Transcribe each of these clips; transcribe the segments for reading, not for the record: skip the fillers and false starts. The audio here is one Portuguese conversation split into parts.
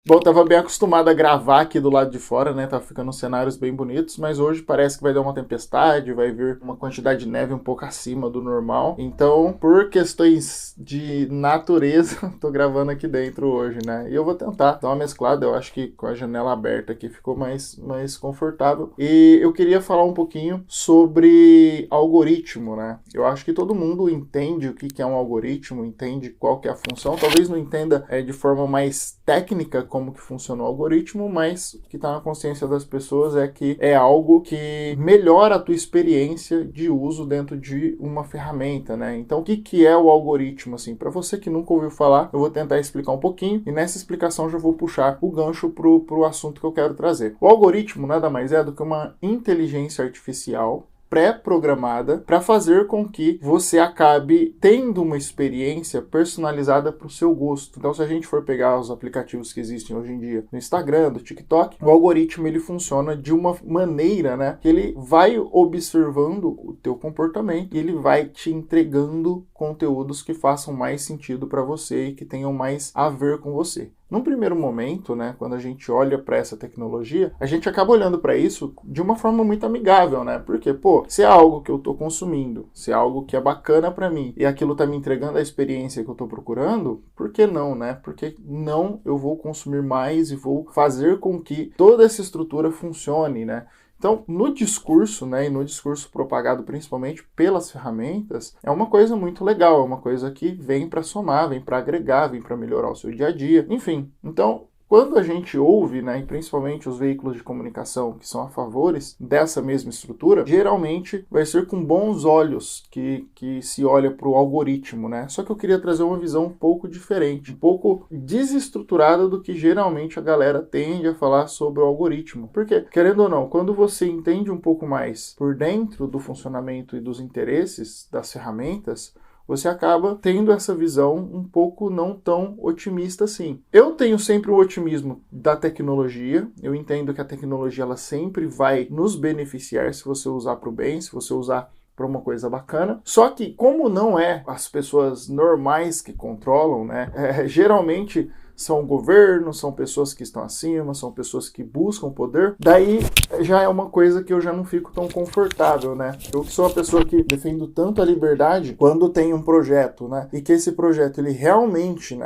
Bom, tava bem acostumado a gravar aqui do lado de fora, né? Tava ficando cenários bem bonitos, mas hoje parece que vai dar uma tempestade, vai vir uma quantidade de neve um pouco acima do normal. Então, por questões de natureza, tô gravando aqui dentro hoje, né? E eu vou tentar dar uma mesclada, eu acho que com a janela aberta aqui ficou mais confortável. E eu queria falar um pouquinho sobre algoritmo, né? Eu acho que todo mundo entende o que é um algoritmo, entende qual que é a função, talvez não entenda de forma mais técnica como que funciona o algoritmo, mas o que está na consciência das pessoas é que é algo que melhora a tua experiência de uso dentro de uma ferramenta, né? Então, o que é o algoritmo, assim? Para você que nunca ouviu falar, eu vou tentar explicar um pouquinho, e nessa explicação já vou puxar o gancho pro assunto que eu quero trazer. O algoritmo nada mais é do que uma inteligência artificial pré-programada para fazer com que você acabe tendo uma experiência personalizada para o seu gosto. Então, se a gente for pegar os aplicativos que existem hoje em dia no Instagram, do TikTok, o algoritmo ele funciona de uma maneira, né, que ele vai observando o teu comportamento e ele vai te entregando conteúdos que façam mais sentido para você e que tenham mais a ver com você. Num primeiro momento, né, quando a gente olha para essa tecnologia, a gente acaba olhando para isso de uma forma muito amigável, né? Porque, se é algo que eu estou consumindo, se é algo que é bacana para mim e aquilo está me entregando a experiência que eu estou procurando, por que não, né? Porque não eu vou consumir mais e vou fazer com que toda essa estrutura funcione, né? Então, no discurso, né, e no discurso propagado principalmente pelas ferramentas, é uma coisa muito legal, é uma coisa que vem para somar, vem para agregar, vem para melhorar o seu dia a dia, enfim. Então, quando a gente ouve, né, e principalmente os veículos de comunicação que são a favores dessa mesma estrutura, geralmente vai ser com bons olhos que se olha para o algoritmo, né? Só que eu queria trazer uma visão um pouco diferente, um pouco desestruturada do que geralmente a galera tende a falar sobre o algoritmo. Porque, querendo ou não, quando você entende um pouco mais por dentro do funcionamento e dos interesses das ferramentas, você acaba tendo essa visão um pouco não tão otimista assim. Eu tenho sempre o otimismo da tecnologia, eu entendo que a tecnologia ela sempre vai nos beneficiar se você usar para o bem, se você usar para uma coisa bacana. Só que, como não é as pessoas normais que controlam, né, geralmente são governos, são pessoas que estão acima, são pessoas que buscam poder, daí já é uma coisa que eu já não fico tão confortável, né? Eu sou uma pessoa que defendo tanto a liberdade quando tem um projeto, né? E que esse projeto, ele realmente,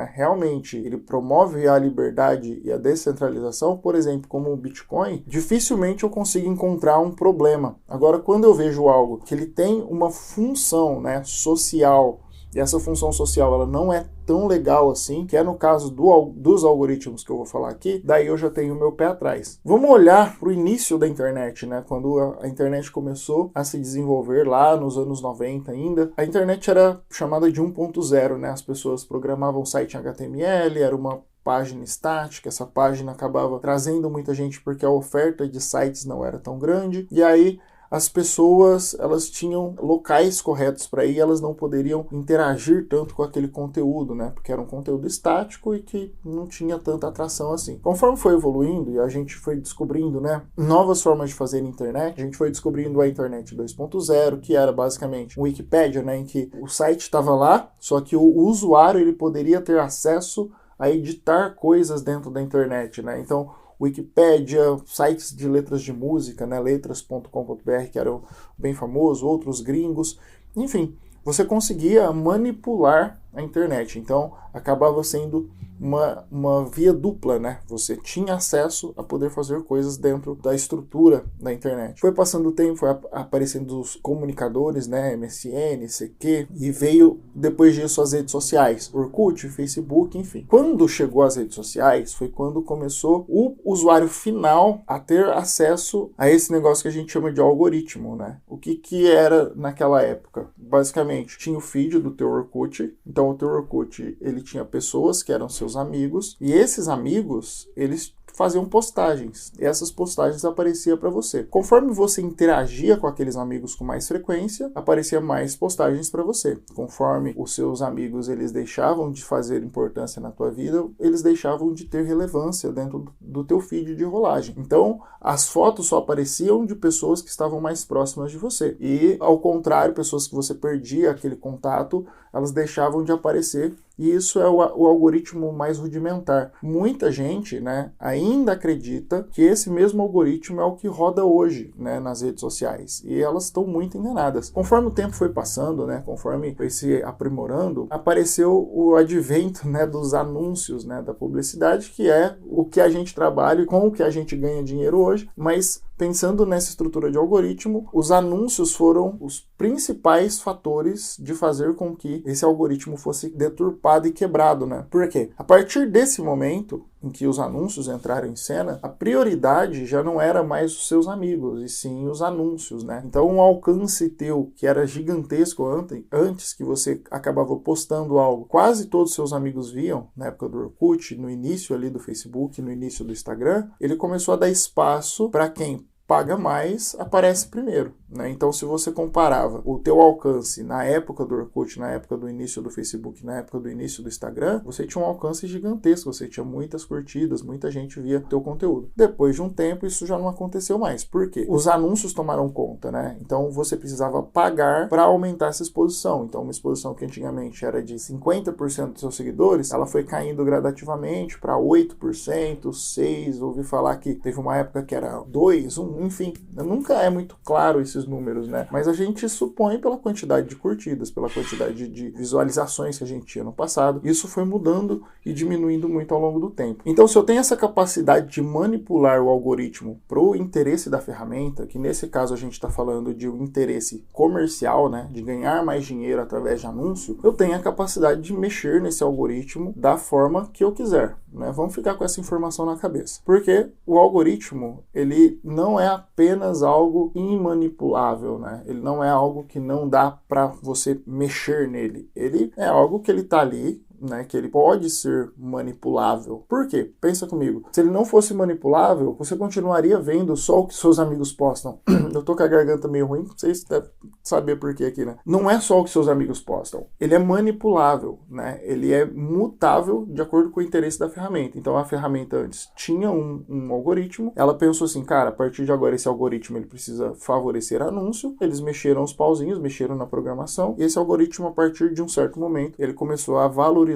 ele promove a liberdade e a descentralização, por exemplo, como o Bitcoin, dificilmente eu consigo encontrar um problema. Agora, quando eu vejo algo que ele tem uma função, né, social, e essa função social ela não é tão legal assim, que é no caso dos algoritmos que eu vou falar aqui, daí eu já tenho o meu pé atrás. Vamos olhar para o início da internet, né? Quando a internet começou a se desenvolver lá nos anos 90 ainda, a internet era chamada de 1.0, né? As pessoas programavam o site em HTML, era uma página estática, essa página acabava trazendo muita gente porque a oferta de sites não era tão grande, e aí as pessoas, elas tinham locais corretos para ir, elas não poderiam interagir tanto com aquele conteúdo, né? Porque era um conteúdo estático e que não tinha tanta atração assim. Conforme foi evoluindo e a gente foi descobrindo, né, novas formas de fazer internet, a gente foi descobrindo a internet 2.0, que era basicamente um Wikipédia, né, em que o site estava lá, só que o usuário ele poderia ter acesso a editar coisas dentro da internet, né? Então, Wikipédia, sites de letras de música, né, letras.com.br, que era bem famoso, outros gringos, enfim, você conseguia manipular a internet, então acabava sendo uma via dupla, né? Você tinha acesso a poder fazer coisas dentro da estrutura da internet. Foi passando o tempo, foi aparecendo os comunicadores, né? MSN, CQ, e veio depois disso as redes sociais, Orkut, Facebook, enfim. Quando chegou às redes sociais, foi quando começou o usuário final a ter acesso a esse negócio que a gente chama de algoritmo, né? O que era naquela época? Basicamente, tinha o feed do teu Orkut, então o teu Orkut, ele tinha pessoas que eram seus amigos, e esses amigos, eles faziam postagens, e essas postagens apareciam para você. Conforme você interagia com aqueles amigos com mais frequência, aparecia mais postagens para você. Conforme os seus amigos eles deixavam de fazer importância na tua vida, eles deixavam de ter relevância dentro do teu feed de rolagem. Então, as fotos só apareciam de pessoas que estavam mais próximas de você. E, ao contrário, pessoas que você perdia aquele contato, elas deixavam de aparecer E isso é o algoritmo mais rudimentar. Muita gente, né, ainda acredita que esse mesmo algoritmo é o que roda hoje, né, nas redes sociais. E elas estão muito enganadas. Conforme o tempo foi passando, né, conforme foi se aprimorando, apareceu o advento, né, dos anúncios, né, da publicidade, que é o que a gente trabalha e com o que a gente ganha dinheiro hoje, mas pensando nessa estrutura de algoritmo, os anúncios foram os principais fatores de fazer com que esse algoritmo fosse deturpado e quebrado, né? Por quê? A partir desse momento em que os anúncios entraram em cena, a prioridade já não era mais os seus amigos, e sim os anúncios, né? Então, um alcance teu, que era gigantesco antes que você acabava postando algo, quase todos os seus amigos viam, na época do Orkut, no início ali do Facebook, no início do Instagram, ele começou a dar espaço para quem paga mais, aparece primeiro, né? Então, se você comparava o teu alcance na época do Orkut, na época do início do Facebook, na época do início do Instagram, você tinha um alcance gigantesco, você tinha muitas curtidas, muita gente via teu conteúdo. Depois de um tempo, isso já não aconteceu mais. Por quê? Os anúncios tomaram conta, né? Então, você precisava pagar para aumentar essa exposição. Então, uma exposição que antigamente era de 50% dos seus seguidores, ela foi caindo gradativamente para 8%, 6%, ouvi falar que teve uma época que era 2%, 1%, enfim, nunca é muito claro esses números, né? Mas a gente supõe pela quantidade de curtidas, pela quantidade de visualizações que a gente tinha no passado. Isso foi mudando e diminuindo muito ao longo do tempo. Então, se eu tenho essa capacidade de manipular o algoritmo para o interesse da ferramenta, que nesse caso a gente está falando de um interesse comercial, né? De ganhar mais dinheiro através de anúncio, eu tenho a capacidade de mexer nesse algoritmo da forma que eu quiser, né? Vamos ficar com essa informação na cabeça. Porque o algoritmo, ele não é apenas algo imanipulável, né? Ele não é algo que não dá para você mexer nele. Ele é algo que ele tá ali, né, que ele pode ser manipulável. Por quê? Pensa comigo. Se ele não fosse manipulável, você continuaria vendo só o que seus amigos postam. Eu tô com a garganta meio ruim, vocês devem saber por quê aqui, né? Não é só o que seus amigos postam. Ele é manipulável, né? Ele é mutável de acordo com o interesse da ferramenta. Então, a ferramenta antes tinha um algoritmo. Ela pensou assim, cara, a partir de agora esse algoritmo ele precisa favorecer anúncio. Eles mexeram os pauzinhos, mexeram na programação. E esse algoritmo, a partir de um certo momento, ele começou a valorizar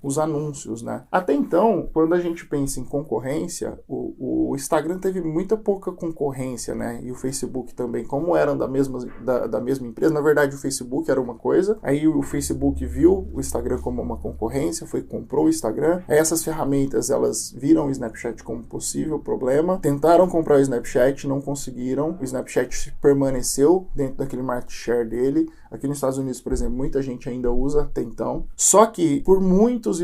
os anúncios, né? Até então, quando a gente pensa em concorrência, o Instagram teve muita pouca concorrência, né? E o Facebook também, como eram da mesma empresa, na verdade o Facebook era uma coisa, aí o Facebook viu o Instagram como uma concorrência, comprou o Instagram, aí essas ferramentas, elas viram o Snapchat como possível problema, tentaram comprar o Snapchat, não conseguiram, o Snapchat permaneceu dentro daquele market share dele. Aqui nos Estados Unidos, por exemplo, muita gente ainda usa até então, só que por muitos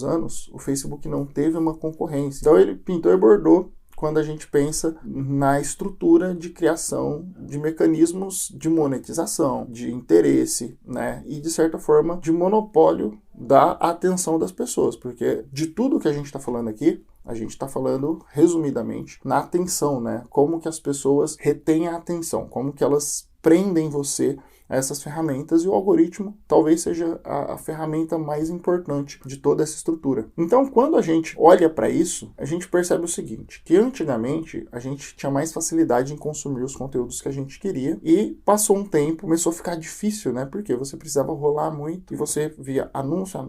anos, o Facebook não teve uma concorrência. Então ele pintou e bordou quando a gente pensa na estrutura de criação de mecanismos de monetização, de interesse, né? E, de certa forma, de monopólio da atenção das pessoas. Porque de tudo que a gente está falando aqui, a gente está falando, resumidamente, na atenção, né? Como que as pessoas retêm a atenção, como que elas prendem você a essas ferramentas, e o algoritmo talvez seja a ferramenta mais importante de toda essa estrutura. Então, quando a gente olha para isso, a gente percebe o seguinte, que antigamente a gente tinha mais facilidade em consumir os conteúdos que a gente queria, e passou um tempo, começou a ficar difícil, né? Porque você precisava rolar muito, e você via anúncio,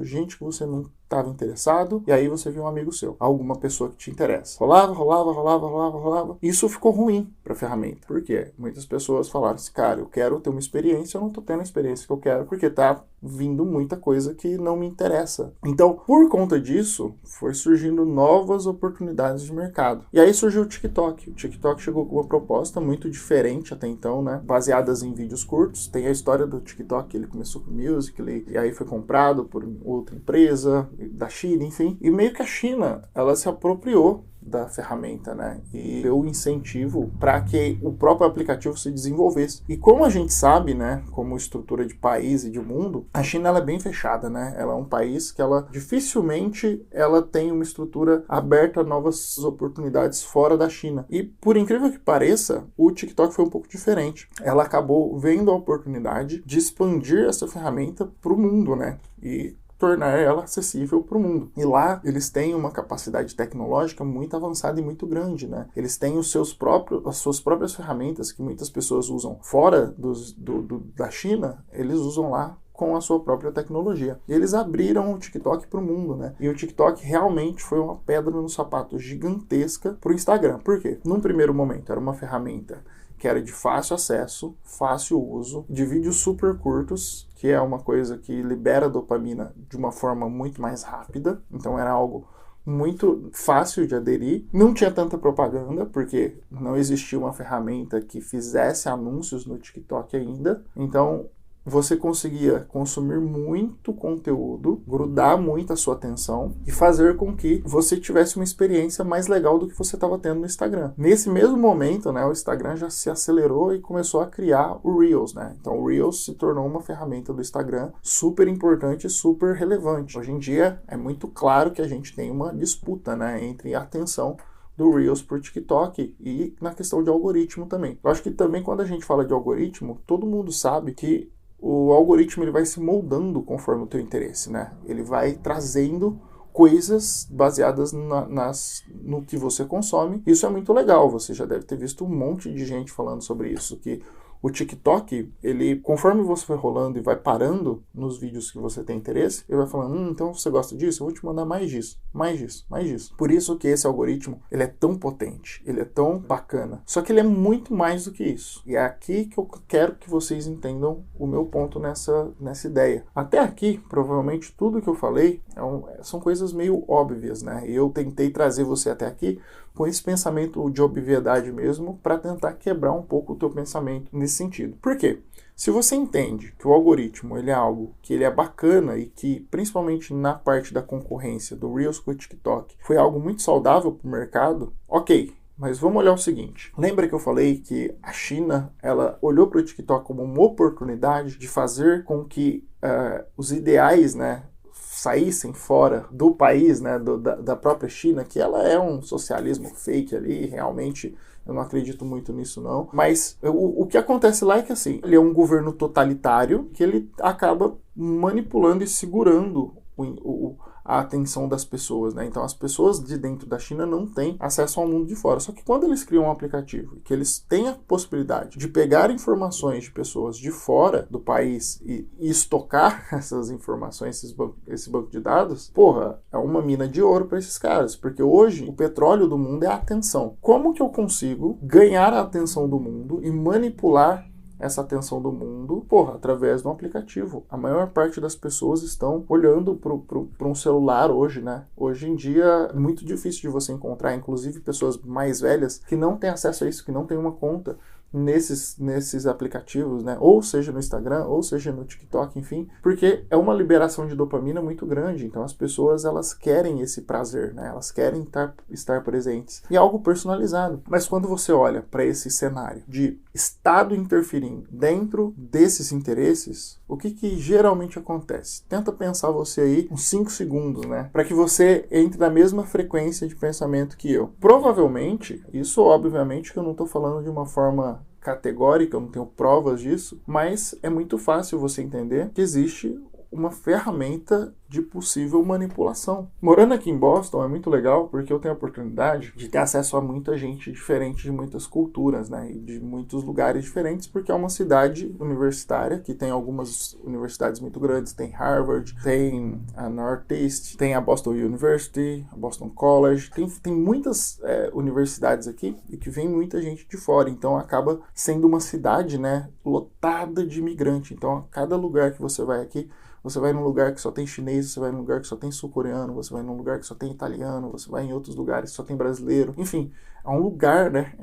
gente que você não estava interessado, e aí você viu um amigo seu, alguma pessoa que te interessa. Rolava. Isso ficou ruim para a ferramenta. Por quê? Muitas pessoas falaram assim, cara, eu quero ter uma experiência, eu não tô tendo a experiência que eu quero, porque tá vindo muita coisa que não me interessa. Então, por conta disso, foi surgindo novas oportunidades de mercado. E aí surgiu o TikTok. O TikTok chegou com uma proposta muito diferente até então, né? Baseadas em vídeos curtos. Tem a história do TikTok, ele começou com Musical.ly, e aí foi comprado por outra empresa, da China, enfim. E meio que a China, ela se apropriou da ferramenta, né? E deu um incentivo para que o próprio aplicativo se desenvolvesse. E como a gente sabe, né, como estrutura de país e de mundo, a China ela é bem fechada, né? Ela é um país que ela dificilmente ela tem uma estrutura aberta a novas oportunidades fora da China. E por incrível que pareça, o TikTok foi um pouco diferente. Ela acabou vendo a oportunidade de expandir essa ferramenta para o mundo, né? E tornar ela acessível para o mundo. E lá eles têm uma capacidade tecnológica muito avançada e muito grande, né? Eles têm as suas próprias ferramentas que muitas pessoas usam fora da China, eles usam lá com a sua própria tecnologia. E eles abriram o TikTok para o mundo, né? E o TikTok realmente foi uma pedra no sapato gigantesca para o Instagram. Por quê? Num primeiro momento era uma ferramenta que era de fácil acesso, fácil uso, de vídeos super curtos, que é uma coisa que libera dopamina de uma forma muito mais rápida. Então era algo muito fácil de aderir. Não tinha tanta propaganda, porque não existia uma ferramenta que fizesse anúncios no TikTok ainda. Então você conseguia consumir muito conteúdo, grudar muito a sua atenção e fazer com que você tivesse uma experiência mais legal do que você estava tendo no Instagram. Nesse mesmo momento, né, o Instagram já se acelerou e começou a criar o Reels, né? Então o Reels se tornou uma ferramenta do Instagram super importante e super relevante. Hoje em dia é muito claro que a gente tem uma disputa, né, entre a atenção do Reels pro TikTok e na questão de algoritmo também. Eu acho que também quando a gente fala de algoritmo, todo mundo sabe que o algoritmo ele vai se moldando conforme o teu interesse, né? Ele vai trazendo coisas baseadas no que você consome. Isso é muito legal, você já deve ter visto um monte de gente falando sobre isso, que o TikTok, ele, conforme você vai rolando e vai parando nos vídeos que você tem interesse, ele vai falando, então você gosta disso? Eu vou te mandar mais disso, mais disso, mais disso. Por isso que esse algoritmo, ele é tão potente, ele é tão bacana. Só que ele é muito mais do que isso. E é aqui que eu quero que vocês entendam o meu ponto nessa ideia. Até aqui, provavelmente, tudo que eu falei são coisas meio óbvias, né? E eu tentei trazer você até aqui com esse pensamento de obviedade mesmo, para tentar quebrar um pouco o teu pensamento nesse sentido. Por quê? Se você entende que o algoritmo ele é algo que ele é bacana e que, principalmente na parte da concorrência do Reels com o TikTok, foi algo muito saudável para o mercado, ok. Mas vamos olhar o seguinte. Lembra que eu falei que a China ela olhou para o TikTok como uma oportunidade de fazer com que os ideais, né, saíssem fora do país, né, da própria China, que ela é um socialismo fake ali, realmente eu não acredito muito nisso não, mas o que acontece lá é que assim, ele é um governo totalitário que ele acaba manipulando e segurando a atenção das pessoas, né? Então as pessoas de dentro da China não têm acesso ao mundo de fora. Só que quando eles criam um aplicativo que eles têm a possibilidade de pegar informações de pessoas de fora do país e estocar essas informações, esse banco de dados, porra, é uma mina de ouro para esses caras, porque hoje o petróleo do mundo é a atenção. Como que eu consigo ganhar a atenção do mundo e manipular essa atenção do mundo, através de um aplicativo? A maior parte das pessoas estão olhando para um celular hoje, né? Hoje em dia é muito difícil de você encontrar, inclusive pessoas mais velhas que não têm acesso a isso, que não têm uma conta nesses aplicativos, né? Ou seja no Instagram, ou seja no TikTok, enfim, porque é uma liberação de dopamina muito grande, então as pessoas elas querem esse prazer, né? Elas querem estar presentes. E é algo personalizado. Mas quando você olha para esse cenário de Estado interferindo dentro desses interesses, o que geralmente acontece? Tenta pensar você aí uns 5 segundos, né? Para que você entre na mesma frequência de pensamento que eu. Provavelmente, isso obviamente que eu não estou falando de uma forma categórica, eu não tenho provas disso, mas é muito fácil você entender que existe uma ferramenta de possível manipulação. Morando aqui em Boston é muito legal porque eu tenho a oportunidade de ter acesso a muita gente diferente de muitas culturas, né, e de muitos lugares diferentes, porque é uma cidade universitária que tem algumas universidades muito grandes, tem Harvard, tem a Northeast, tem a Boston University, a Boston College, tem muitas universidades aqui e que vem muita gente de fora, então acaba sendo uma cidade, né, lotada de imigrante. Então a cada lugar que você vai aqui, você vai num lugar que só tem chinês, você vai num lugar que só tem sul-coreano, você vai num lugar que só tem italiano, você vai em outros lugares que só tem brasileiro. Enfim, é um lugar, né,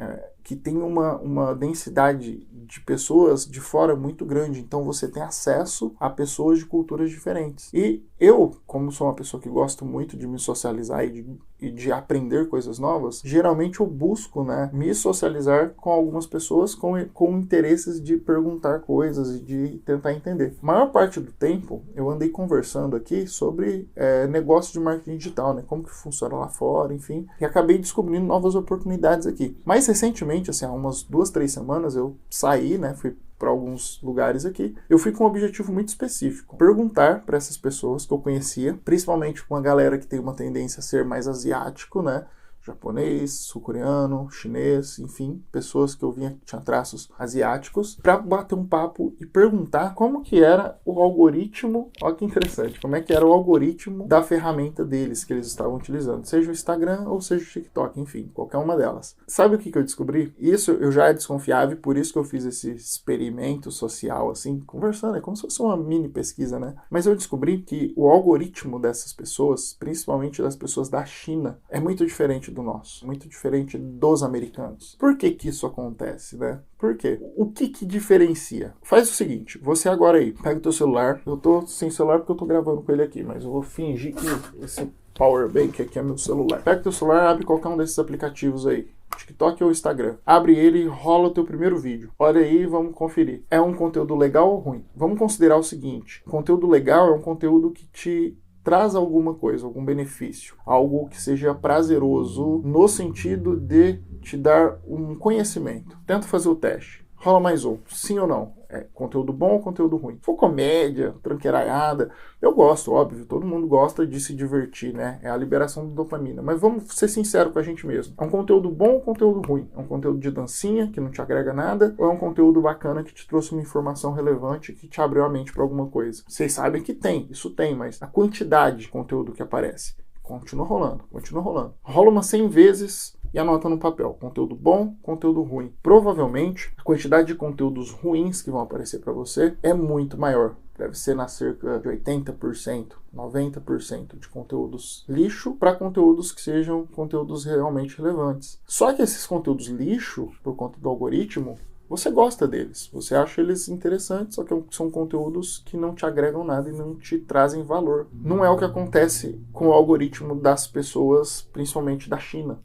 que tem uma densidade de pessoas de fora muito grande. Então você tem acesso a pessoas de culturas diferentes. E eu, como sou uma pessoa que gosto muito de me socializar e de aprender coisas novas, geralmente eu busco, né, me socializar com algumas pessoas com interesses de perguntar coisas e de tentar entender. A maior parte do tempo eu andei conversando aqui sobre negócio de marketing digital, né, como que funciona lá fora, enfim, e acabei descobrindo novas oportunidades aqui. Mais recentemente, assim, há umas 2-3 semanas eu saí, né, fui para alguns lugares aqui, eu fui com um objetivo muito específico: perguntar para essas pessoas que eu conhecia, principalmente com a galera que tem uma tendência a ser mais asiático, né, japonês, sul-coreano, chinês, enfim, pessoas que eu via que tinham traços asiáticos, para bater um papo e perguntar como que era o algoritmo, olha que interessante, como é que era o algoritmo da ferramenta deles que eles estavam utilizando, seja o Instagram ou seja o TikTok, enfim, qualquer uma delas. Sabe o que eu descobri? Isso eu já desconfiava e por isso que eu fiz esse experimento social, assim, conversando, é como se fosse uma mini pesquisa, né? Mas eu descobri que o algoritmo dessas pessoas, principalmente das pessoas da China, é muito diferente do nosso, muito diferente dos americanos. Por que que isso acontece, né? Por quê? O que que diferencia? Faz o seguinte, você agora aí, pega o teu celular, eu tô sem celular porque eu tô gravando com ele aqui, mas eu vou fingir que esse power bank aqui é meu celular. Pega o teu celular, abre qualquer um desses aplicativos aí, TikTok ou Instagram. Abre ele e rola o teu primeiro vídeo. Olha aí, vamos conferir. É um conteúdo legal ou ruim? Vamos considerar o seguinte, conteúdo legal é um conteúdo que te traz alguma coisa, algum benefício, algo que seja prazeroso no sentido de te dar um conhecimento. Tenta fazer o teste. Rola mais um, sim ou não? É conteúdo bom ou conteúdo ruim? Se for comédia, tranqueiraiada, eu gosto, óbvio, todo mundo gosta de se divertir, né? É a liberação da dopamina. Mas vamos ser sinceros com a gente mesmo. É um conteúdo bom ou conteúdo ruim? É um conteúdo de dancinha, que não te agrega nada? Ou é um conteúdo bacana que te trouxe uma informação relevante, que te abriu a mente para alguma coisa? Vocês sabem que tem, isso tem, mas a quantidade de conteúdo que aparece continua rolando, continua rolando. Rola umas 100 vezes e anota no papel. Conteúdo bom, conteúdo ruim. Provavelmente, a quantidade de conteúdos ruins que vão aparecer para você é muito maior. Deve ser na cerca de 80%, 90% de conteúdos lixo para conteúdos que sejam conteúdos realmente relevantes. Só que esses conteúdos lixo, por conta do algoritmo, você gosta deles, você acha eles interessantes, só que são conteúdos que não te agregam nada e não te trazem valor. Não é o que acontece com o algoritmo das pessoas, principalmente da China,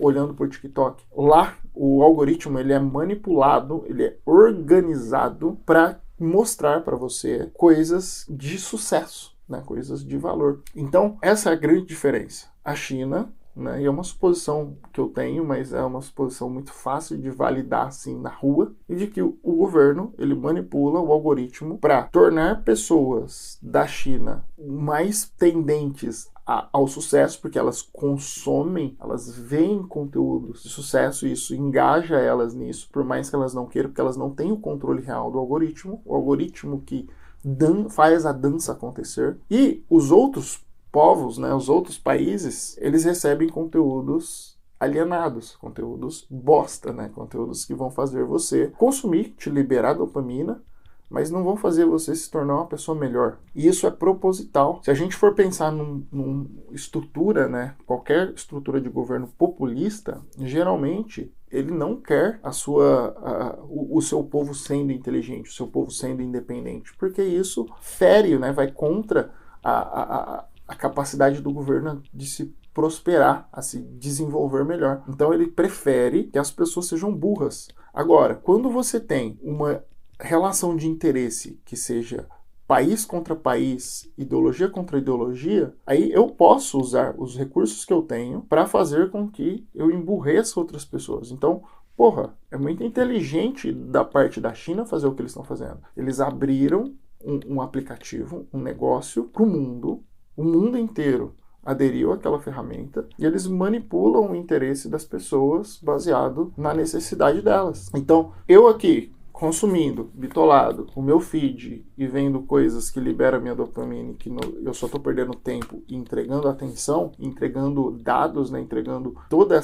olhando por TikTok. Lá, o algoritmo ele é manipulado, ele é organizado para mostrar para você coisas de sucesso, né? Coisas de valor. Então, essa é a grande diferença. A China, né, e é uma suposição que eu tenho, mas é uma suposição muito fácil de validar assim na rua, e de que o governo ele manipula o algoritmo para tornar pessoas da China mais tendentes ao sucesso, porque elas consomem, elas veem conteúdos de sucesso e isso engaja elas nisso, por mais que elas não queiram, porque elas não têm o controle real do algoritmo, o algoritmo que faz a dança acontecer. E os outros povos, né, os outros países, eles recebem conteúdos alienados, conteúdos bosta, né, conteúdos que vão fazer você consumir, te liberar dopamina, mas não vão fazer você se tornar uma pessoa melhor. E isso é proposital. Se a gente for pensar numa estrutura, né, qualquer estrutura de governo populista, geralmente ele não quer o seu povo sendo inteligente, o seu povo sendo independente, porque isso fere, né, vai contra a capacidade do governo de se prosperar, a se desenvolver melhor. Então ele prefere que as pessoas sejam burras. Agora, quando você tem uma relação de interesse que seja país contra país, ideologia contra ideologia, aí eu posso usar os recursos que eu tenho para fazer com que eu emburreça outras pessoas. Então, porra, é muito inteligente da parte da China fazer o que eles estão fazendo. Eles abriram um aplicativo, um negócio para o mundo inteiro aderiu àquela ferramenta e eles manipulam o interesse das pessoas baseado na necessidade delas. Então, eu aqui, consumindo, bitolado, o meu feed e vendo coisas que liberam minha dopamina, que eu só estou perdendo tempo e entregando atenção, entregando dados, né, entregando toda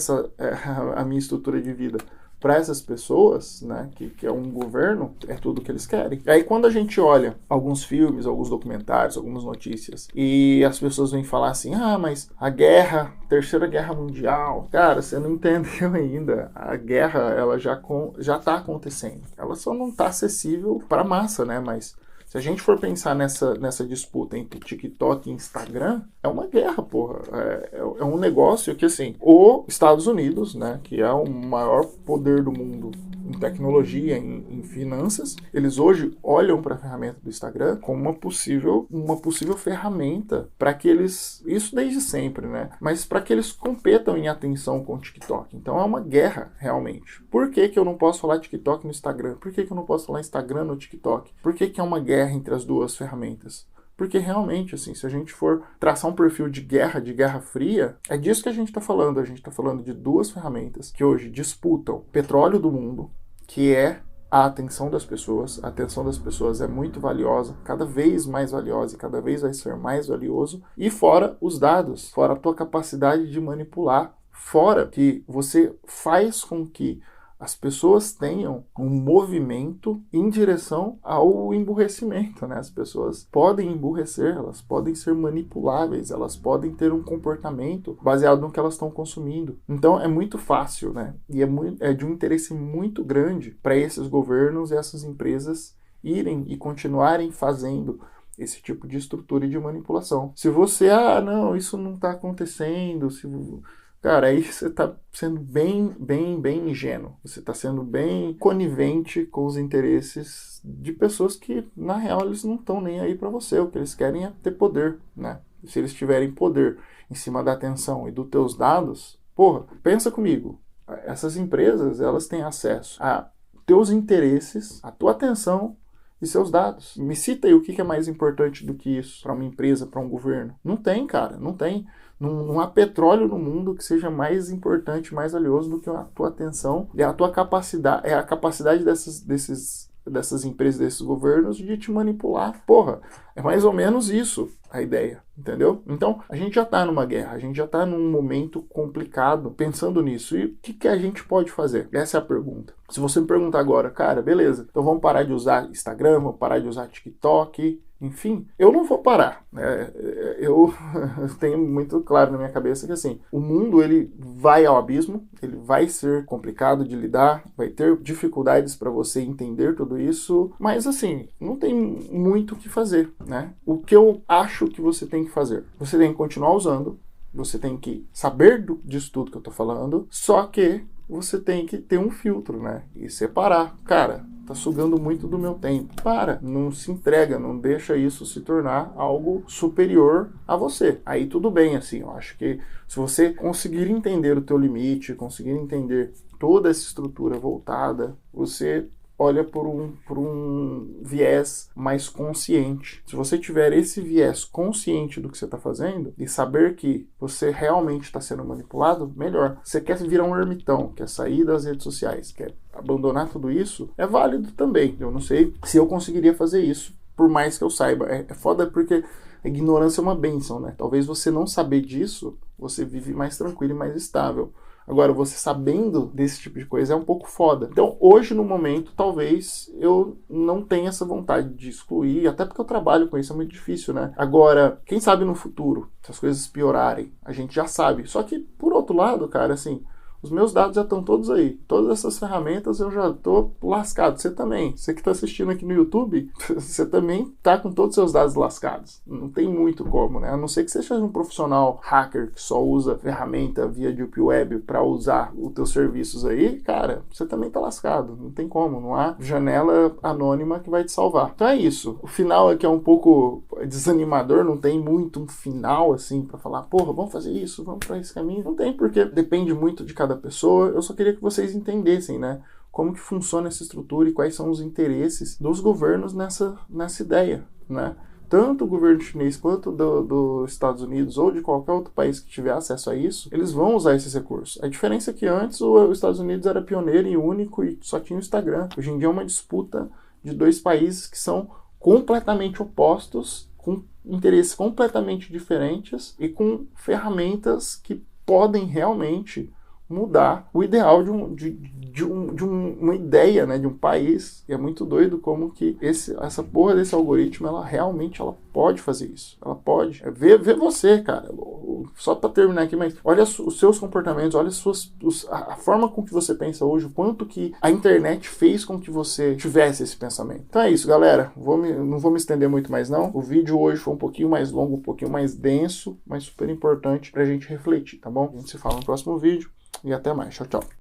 a minha estrutura de vida para essas pessoas, né, que é um governo, é tudo que eles querem. E aí quando a gente olha alguns filmes, alguns documentários, algumas notícias, e as pessoas vêm falar assim, mas a guerra, Terceira Guerra Mundial, cara, você não entendeu ainda. A guerra, ela já está acontecendo. Ela só não está acessível para a massa, né, mas se a gente for pensar nessa disputa entre TikTok e Instagram, é uma guerra, porra. É um negócio que, assim, os Estados Unidos, né, que é o maior poder do mundo em tecnologia, em finanças, eles hoje olham para a ferramenta do Instagram como uma possível ferramenta para que eles, isso desde sempre, né, mas para que eles competam em atenção com o TikTok. Então é uma guerra, realmente. Por que eu não posso falar TikTok no Instagram? Por que eu não posso falar Instagram no TikTok? Por que é uma guerra entre as duas ferramentas? Porque realmente, assim, se a gente for traçar um perfil de guerra fria, é disso que a gente está falando. A gente está falando de duas ferramentas que hoje disputam o petróleo do mundo, que é a atenção das pessoas. A atenção das pessoas é muito valiosa, cada vez mais valiosa e cada vez vai ser mais valioso. E fora os dados, fora a tua capacidade de manipular, fora que você faz com que as pessoas tenham um movimento em direção ao emburrecimento, né? As pessoas podem emburrecer, elas podem ser manipuláveis, elas podem ter um comportamento baseado no que elas estão consumindo. Então é muito fácil, né? E é de um interesse muito grande para esses governos e essas empresas irem e continuarem fazendo esse tipo de estrutura e de manipulação. Se você, não, isso não está acontecendo, cara, aí você está sendo bem ingênuo. Você está sendo bem conivente com os interesses de pessoas que, na real, eles não estão nem aí para você. O que eles querem é ter poder, né? Se eles tiverem poder em cima da atenção e dos teus dados, porra, pensa comigo. Essas empresas, elas têm acesso a teus interesses, a tua atenção e seus dados. Me cita aí o que é mais importante do que isso para uma empresa, para um governo. Não tem, cara, não tem. Não há petróleo no mundo que seja mais importante, mais valioso do que a tua atenção e a tua capacidade, a capacidade dessas empresas, desses governos de te manipular. Porra, é mais ou menos isso a ideia, entendeu? Então, a gente já está numa guerra, a gente já está num momento complicado pensando nisso. E o que a gente pode fazer? Essa é a pergunta. Se você me perguntar agora, cara, beleza, então vamos parar de usar Instagram, vamos parar de usar TikTok, enfim, eu não vou parar, né? Eu tenho muito claro na minha cabeça que, assim, o mundo, ele vai ao abismo, ele vai ser complicado de lidar, vai ter dificuldades para você entender tudo isso, mas, assim, não tem muito o que fazer, né? O que eu acho que você tem que fazer? Você tem que continuar usando, você tem que saber disso tudo que eu tô falando, só que você tem que ter um filtro, né? E separar. Cara, tá sugando muito do meu tempo. Para, não se entrega, não deixa isso se tornar algo superior a você. Aí tudo bem, assim, eu acho que se você conseguir entender o teu limite, conseguir entender toda essa estrutura voltada, você olha por um viés mais consciente. Se você tiver esse viés consciente do que você está fazendo e saber que você realmente está sendo manipulado, melhor. Você quer virar um ermitão, quer sair das redes sociais, quer abandonar tudo isso, é válido também. Eu não sei se eu conseguiria fazer isso, por mais que eu saiba. É foda porque a ignorância é uma bênção, né? Talvez você não saber disso, você vive mais tranquilo e mais estável. Agora, você sabendo desse tipo de coisa é um pouco foda. Então, hoje, no momento, talvez eu não tenha essa vontade de excluir, até porque eu trabalho com isso, é muito difícil, né? Agora, quem sabe no futuro, se as coisas piorarem, a gente já sabe. Só que, por outro lado, cara, assim, os meus dados já estão todos aí. Todas essas ferramentas eu já tô lascado. Você também. Você que está assistindo aqui no YouTube, você também tá com todos os seus dados lascados. Não tem muito como, né? A não ser que você seja um profissional hacker que só usa ferramenta via Deep Web para usar os teus serviços aí, cara, você também tá lascado. Não tem como. Não há janela anônima que vai te salvar. Então é isso. O final aqui é um pouco desanimador. Não tem muito um final, assim, para falar, porra, vamos fazer isso, vamos para esse caminho. Não tem, porque depende muito de cada pessoa. Eu só queria que vocês entendessem, né, como que funciona essa estrutura e quais são os interesses dos governos nessa ideia, né? Tanto o governo chinês quanto dos Estados Unidos ou de qualquer outro país que tiver acesso a isso, eles vão usar esses recursos. A diferença é que antes os Estados Unidos era pioneiro e único e só tinha o Instagram. Hoje em dia é uma disputa de dois países que são completamente opostos, com interesses completamente diferentes e com ferramentas que podem realmente mudar o ideal de uma ideia, né, de um país. E é muito doido como que essa porra desse algoritmo, ela realmente pode fazer isso. Ela pode. Vê você, cara. Só para terminar aqui, mas olha os seus comportamentos, olha a forma com que você pensa hoje, o quanto que a internet fez com que você tivesse esse pensamento. Então é isso, galera. Não vou me estender muito mais, não. O vídeo hoje foi um pouquinho mais longo, um pouquinho mais denso, mas super importante pra gente refletir, tá bom? A gente se fala no próximo vídeo. E até mais. Tchau, tchau.